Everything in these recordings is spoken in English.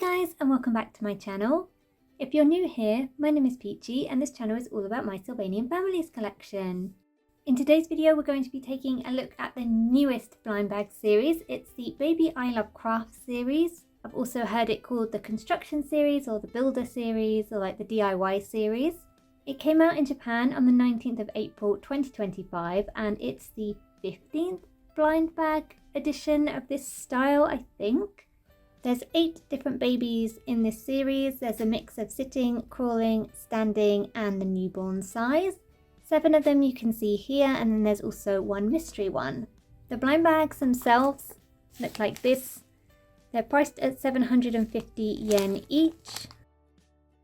guys, and welcome back to my channel. If you're new here, my name is Peachy and this channel is all about my Sylvanian Families collection. In today's video we're going to be taking a look at the newest blind bag series. It's the Baby I Love Craft series. I've also heard it called the Construction series or the Builder series or like the DIY series. It came out in Japan on the 19th of April 2025 and it's the 15th blind bag edition of this style, I think. There's 8 different babies in this series. There's a mix of sitting, crawling, standing and the newborn size. 7 of them you can see here, and then there's also one mystery one. The blind bags themselves look like this. They're priced at 750 yen each.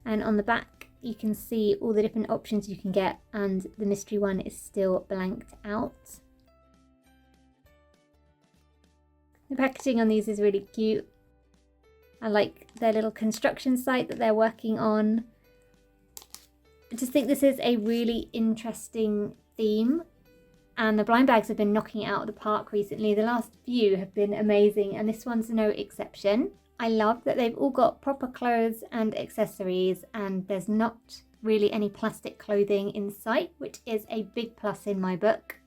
And on the back you can see all the different options you can get, and the mystery one is still blanked out. The packaging on these is really cute. I like their little construction site that they're working on. I just think this is a really interesting theme, and the blind bags have been knocking it out of the park recently. The last few have been amazing and this one's no exception. I love that they've all got proper clothes and accessories, and there's not really any plastic clothing in sight, which is a big plus in my book.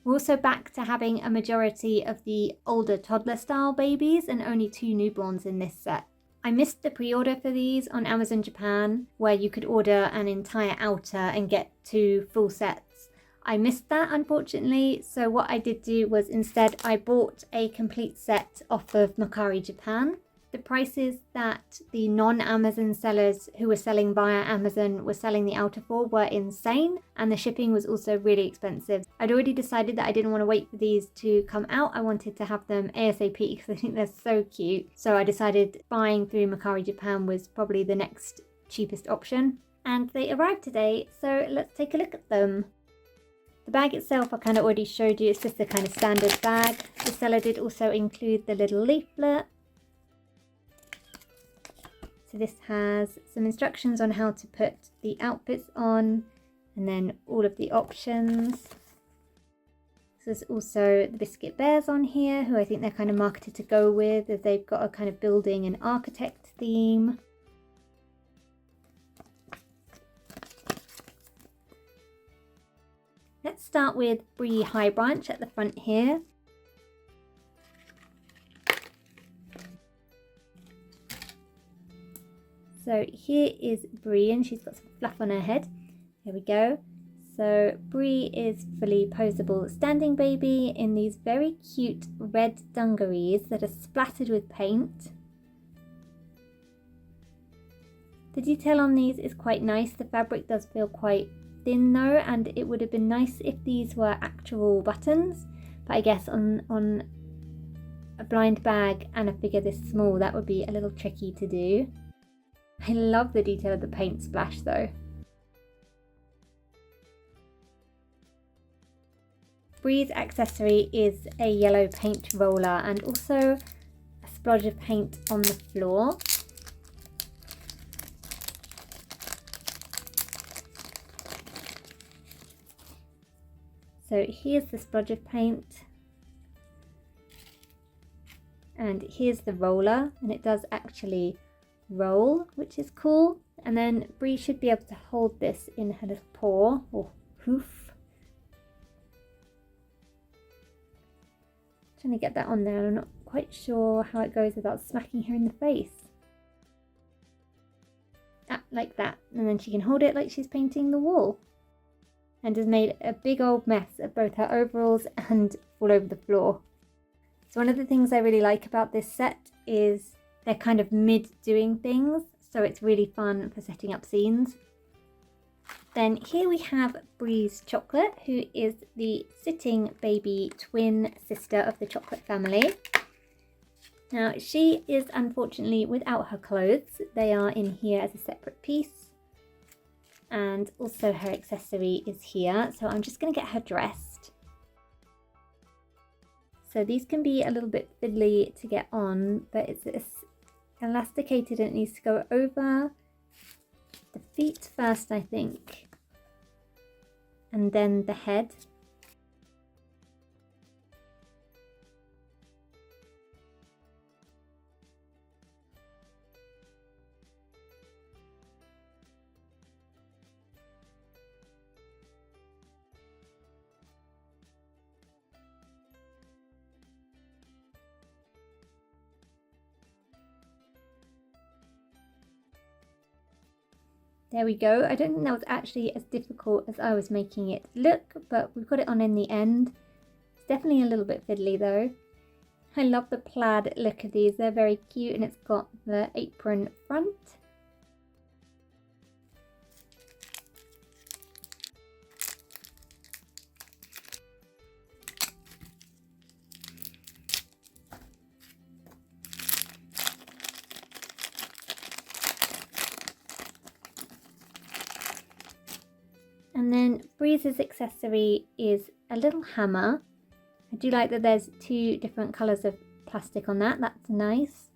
We're also back to having a majority of the older toddler style babies and only 2 newborns in this set. I missed the pre-order for these on Amazon Japan, where you could order an entire outer and get 2 full sets. I missed that unfortunately, so what I did do was instead I bought a complete set off of Mercari Japan. The prices that the non-Amazon sellers who were selling via Amazon were selling the outer for were insane, and the shipping was also really expensive. I'd already decided that I didn't want to wait for these to come out. I wanted to have them ASAP because I think they're so cute. So I decided buying through Mercari Japan was probably the next cheapest option. And they arrived today, so let's take a look at them. The bag itself I kind of already showed you. It's just a kind of standard bag. The seller did also include the little leaflet. So this has some instructions on how to put the outfits on, and then all of the options. So there's also the biscuit bears on here, who I think they're kind of marketed to go with, as they've got a kind of building and architect theme. Let's start with Brie High Branch at the front here. So here is Brie, and she's got some fluff on her head. There we go. So Brie is fully posable standing baby in these very cute red dungarees that are splattered with paint. The detail on these is quite nice. The fabric does feel quite thin though, and it would have been nice if these were actual buttons. But I guess on a blind bag and a figure this small, that would be a little tricky to do. I love the detail of the paint splash though. Brie's accessory is a yellow paint roller and also a splodge of paint on the floor. So here's the splodge of paint. And here's the roller, and it does actually roll, which is cool. And then Brie should be able to hold this in her little paw or hoof. Trying to get that on there, and I'm not quite sure how it goes without smacking her in the face. Like that, and then she can hold it like she's painting the wall, and has made a big old mess of both her overalls and all over the floor. So one of the things I really like about this set is they're kind of mid doing things, so it's really fun for setting up scenes. Then here we have Brie's Chocolate, who is the sitting baby twin sister of the Chocolate family. Now she is unfortunately without her clothes. They are in here as a separate piece, and also her accessory is here. So I'm just going to get her dressed. So these can be a little bit fiddly to get on, but it's elasticated and it needs to go over the feet first, I think, and then the head. There we go. I don't think that was actually as difficult as I was making it look, but we've got it on in the end. It's definitely a little bit fiddly though. I love the plaid look of these. They're very cute, and it's got the apron front. And then Brie's accessory is a little hammer. I do like that there's two different colours of plastic on that, that's nice.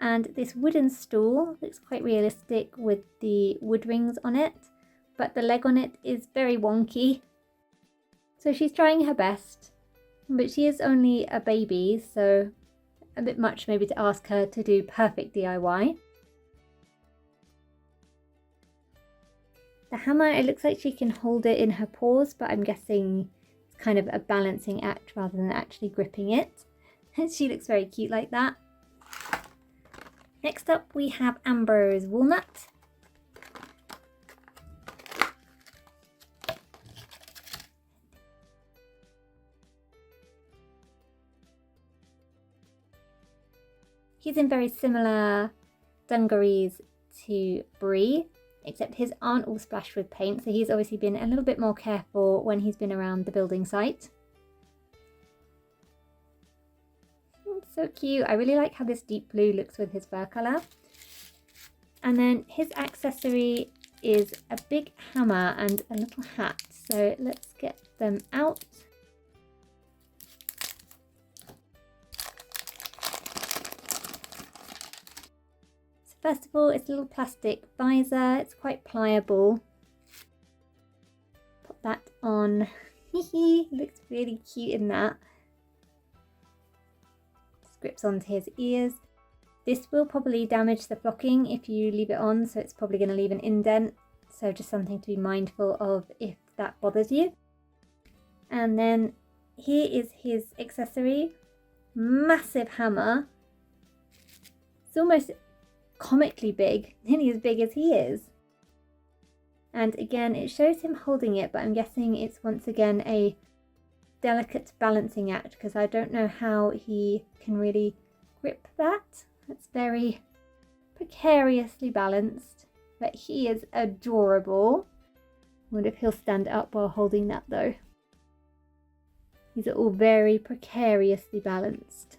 And this wooden stool looks quite realistic with the wood rings on it, but the leg on it is very wonky. So she's trying her best, but she is only a baby, so a bit much maybe to ask her to do perfect DIY. The hammer, it looks like she can hold it in her paws, but I'm guessing it's kind of a balancing act rather than actually gripping it. And she looks very cute like that. Next up we have Amber's walnut. He's in very similar dungarees to Brie, except his aren't all splashed with paint, so he's obviously been a little bit more careful when he's been around the building site. It's so cute. I really like how this deep blue looks with his fur colour. And then his accessory is a big hammer and a little hat, so let's get them out. First of all, it's a little plastic visor. It's quite pliable. Put that on. Looks really cute in that. Just grips onto his ears. This will probably damage the flocking if you leave it on, so it's probably going to leave an indent. So just something to be mindful of if that bothers you. And then here is his accessory. Massive hammer. It's almost comically big, nearly as big as he is. And again, it shows him holding it, but I'm guessing it's once again a delicate balancing act, because I don't know how he can really grip that. It's very precariously balanced, but he is adorable. I wonder if he'll stand up while holding that though. These are all very precariously balanced.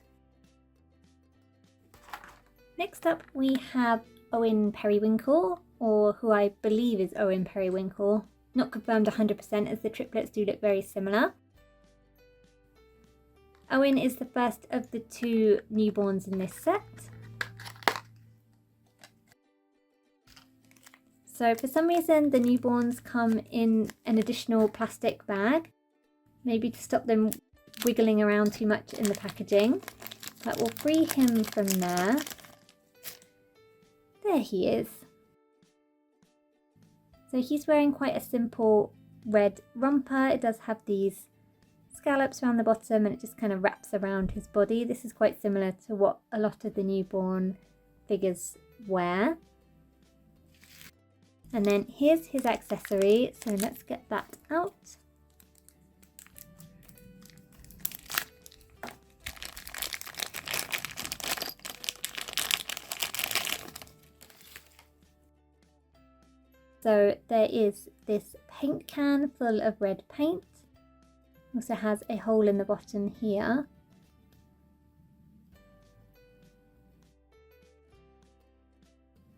Next up we have Owen Periwinkle, or who I believe is Owen Periwinkle. Not confirmed 100% as the triplets do look very similar. Owen is the first of the two newborns in this set. So for some reason the newborns come in an additional plastic bag, maybe to stop them wiggling around too much in the packaging. That will free him from there. There he is. So he's wearing quite a simple red romper. It does have these scallops around the bottom and it just kind of wraps around his body. This is quite similar to what a lot of the newborn figures wear. And then here's his accessory, so let's get that out. So there is this paint can full of red paint. Also has a hole in the bottom here.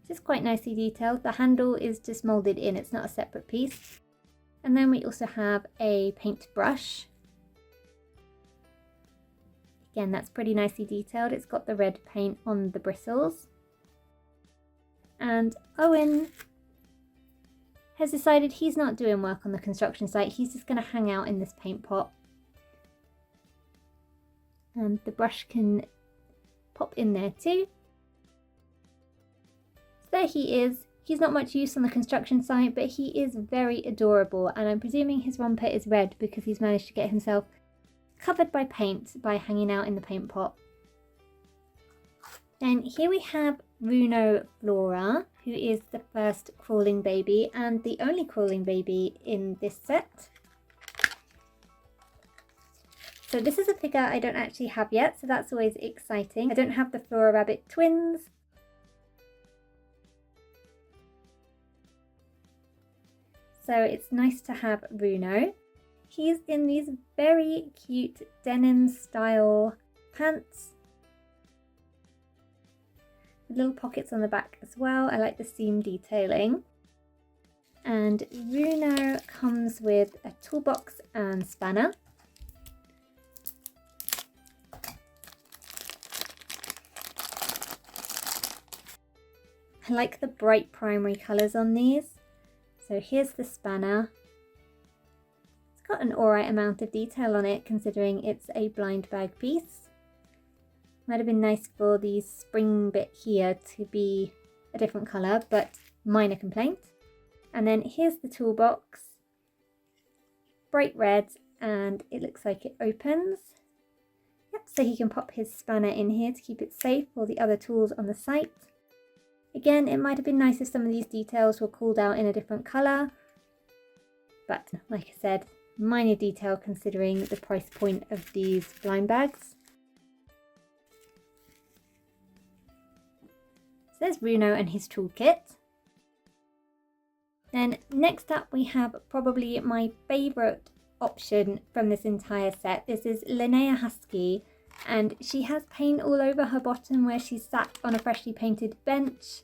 This is quite nicely detailed. The handle is just moulded in, it's not a separate piece. And then we also have a paint brush. Again, that's pretty nicely detailed. It's got the red paint on the bristles. And Owen has decided he's not doing work on the construction site. He's just going to hang out in this paint pot. And the brush can pop in there too. So there he is. He's not much use on the construction site, but he is very adorable. And I'm presuming his romper is red because he's managed to get himself covered by paint by hanging out in the paint pot. Then here we have Bruno Flora, who is the first crawling baby and the only crawling baby in this set. So this is a figure I don't actually have yet, so that's always exciting. I don't have the Flora Rabbit twins. So it's nice to have Bruno. He's in these very cute denim style pants. Little pockets on the back as well. I like the seam detailing. And Bruno comes with a toolbox and spanner. I like the bright primary colours on these. So here's the spanner. It's got an alright amount of detail on it considering it's a blind bag piece. Might have been nice for the spring bit here to be a different colour, but minor complaint. And then here's the toolbox. Bright red, and it looks like it opens. Yep, so he can pop his spanner in here to keep it safe for the other tools on the site. Again, it might have been nice if some of these details were called out in a different colour, but like I said, minor detail considering the price point of these blind bags. So there's Bruno and his toolkit. Then next up we have probably my favourite option from this entire set. This is Lana Husky, and she has paint all over her bottom where she's sat on a freshly painted bench.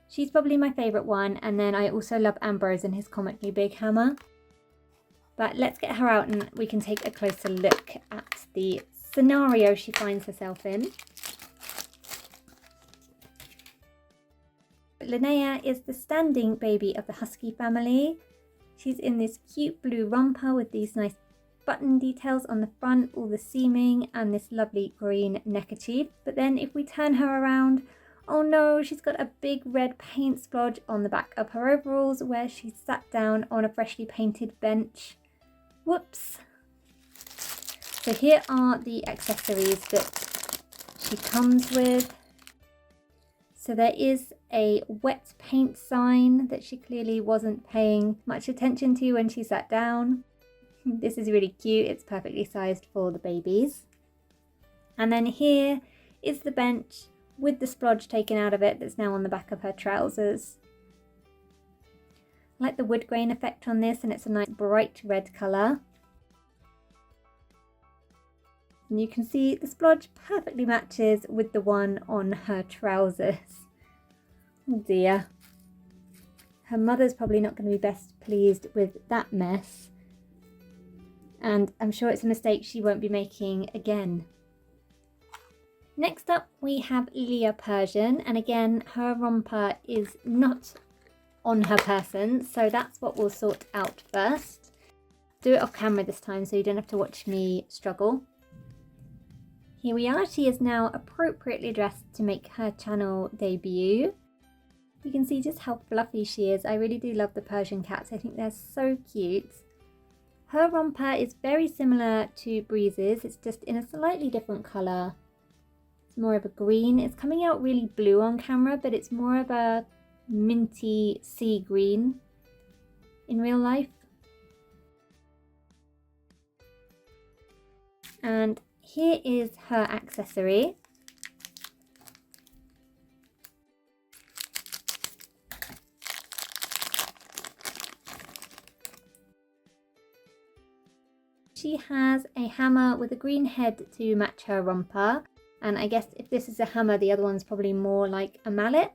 She's probably my favourite one, and then I also love Ambrose and his comically big hammer. But let's get her out and we can take a closer look at the scenario she finds herself in. Linnea is the standing baby of the Husky family. She's in this cute blue romper with these nice button details on the front, all the seaming, and this lovely green neckerchief. But then if we turn her around, oh no, she's got a big red paint splodge on the back of her overalls where she's sat down on a freshly painted bench. Whoops. So here are the accessories that she comes with. So there is a wet paint sign that she clearly wasn't paying much attention to when she sat down. This is really cute. It's perfectly sized for the babies. And then here is the bench with the splodge taken out of it that's now on the back of her trousers. I like the wood grain effect on this, and it's a nice bright red colour. And you can see the splodge perfectly matches with the one on her trousers. Oh dear. Her mother's probably not going to be best pleased with that mess. And I'm sure it's a mistake she won't be making again. Next up we have Leah Persian, and again her romper is not on her person, so that's what we'll sort out first. Do it off camera this time so you don't have to watch me struggle. Here we are, she is now appropriately dressed to make her channel debut. You can see just how fluffy she is. I really do love the Persian cats, I think they're so cute. Her romper is very similar to Brie's, it's just in a slightly different colour. It's more of a green. It's coming out really blue on camera, but it's more of a minty sea green in real life. And here is her accessory. She has a hammer with a green head to match her romper. And I guess if this is a hammer, the other one's probably more like a mallet.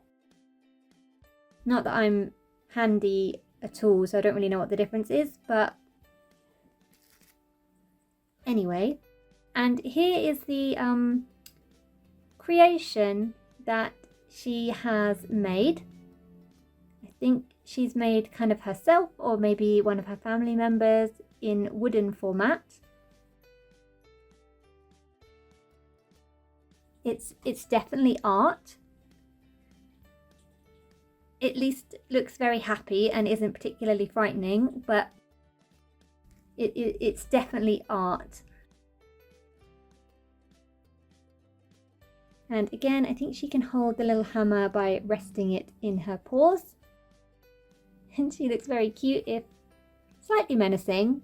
Not that I'm handy at all, so I don't really know what the difference is, but anyway. And here is the creation that she has made. I think she's made kind of herself, or maybe one of her family members, in wooden format. It's definitely art. At least looks very happy and isn't particularly frightening, but it's definitely art. And again, I think she can hold the little hammer by resting it in her paws. And she looks very cute, if slightly menacing,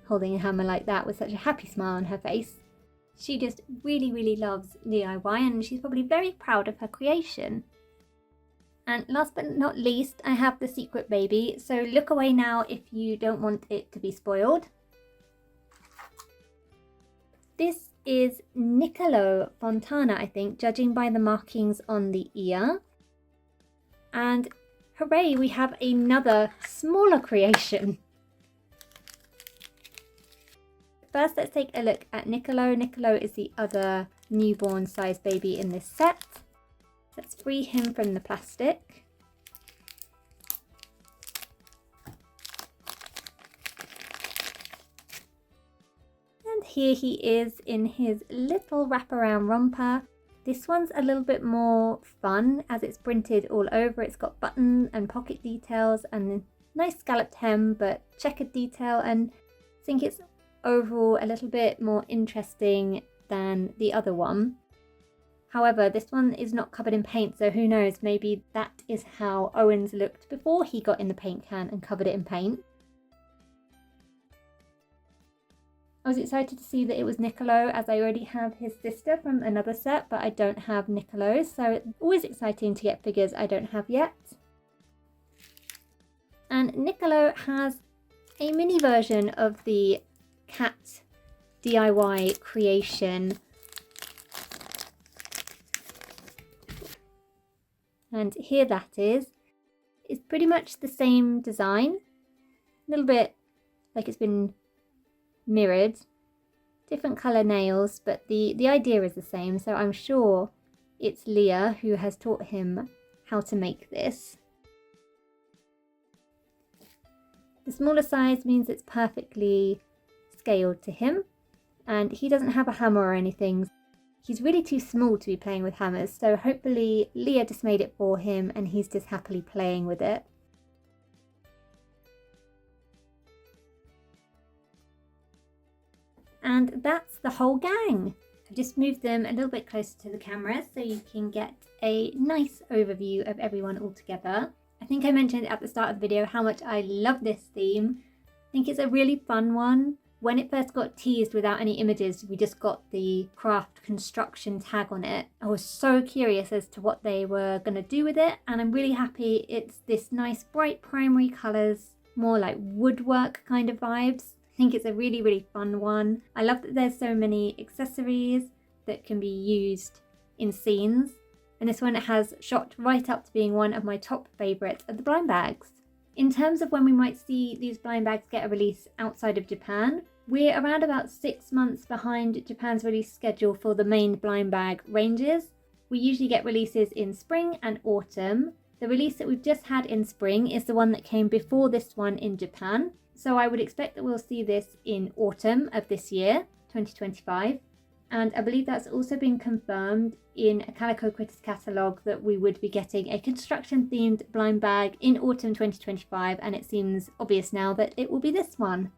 holding a hammer like that with such a happy smile on her face. She just really loves DIY, and she's probably very proud of her creation. And last but not least, I have the secret baby, so look away now if you don't want it to be spoiled. This is Nicolo Fontana, I think, judging by the markings on the ear. And hooray, we have another smaller creation. First, let's take a look at Nicolo. Nicolo is the other newborn size baby in this set. Let's free him from the plastic. And here he is in his little wraparound romper. This one's a little bit more fun as it's printed all over. It's got button and pocket details and a nice scalloped hem, but checkered detail, and I think it's overall a little bit more interesting than the other one. However, this one is not covered in paint, so who knows, maybe that is how Owen's looked before he got in the paint can and covered it in paint. I was excited to see that it was Nicolo, as I already have his sister from another set, but I don't have Nicolo, so it's always exciting to get figures I don't have yet. And Nicolo has a mini version of the cat DIY creation. And here that is. It's pretty much the same design. A little bit like it's been mirrored. Different colour nails, but the idea is the same. So I'm sure it's Leah who has taught him how to make this. The smaller size means it's perfectly scaled to him, and he doesn't have a hammer or anything. He's really too small to be playing with hammers, so hopefully Leah just made it for him and he's just happily playing with it. And that's the whole gang. I've just moved them a little bit closer to the camera so you can get a nice overview of everyone all together. I think I mentioned at the start of the video how much I love this theme. I think it's a really fun one. When it first got teased without any images, we just got the craft construction tag on it. I was so curious as to what they were going to do with it, and I'm really happy it's this nice bright primary colours, more like woodwork kind of vibes. I think it's a really fun one. I love that there's so many accessories that can be used in scenes, and this one has shot right up to being one of my top favourites of the blind bags. In terms of when we might see these blind bags get a release outside of Japan, we're around about 6 months behind Japan's release schedule for the main blind bag ranges. We usually get releases in spring and autumn. The release that we've just had in spring is the one that came before this one in Japan. So I would expect that we'll see this in autumn of this year, 2025. And I believe that's also been confirmed in a Calico Critters catalogue that we would be getting a construction themed blind bag in autumn 2025, and it seems obvious now that it will be this one.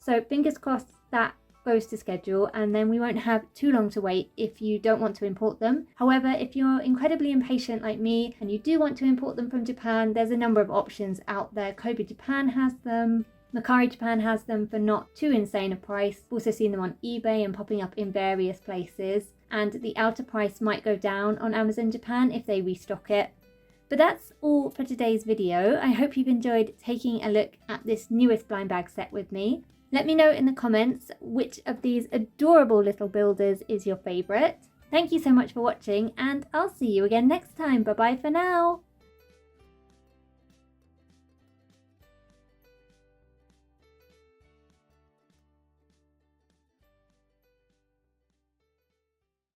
So fingers crossed that goes to schedule, and then we won't have too long to wait if you don't want to import them. However, if you're incredibly impatient like me and you do want to import them from Japan, there's a number of options out there. Kobe Japan has them. Mercari Japan has them for not too insane a price. I've also seen them on eBay and popping up in various places. And the outer price might go down on Amazon Japan if they restock it. But that's all for today's video. I hope you've enjoyed taking a look at this newest blind bag set with me. Let me know in the comments which of these adorable little builders is your favourite. Thank you so much for watching, and I'll see you again next time. Bye bye for now.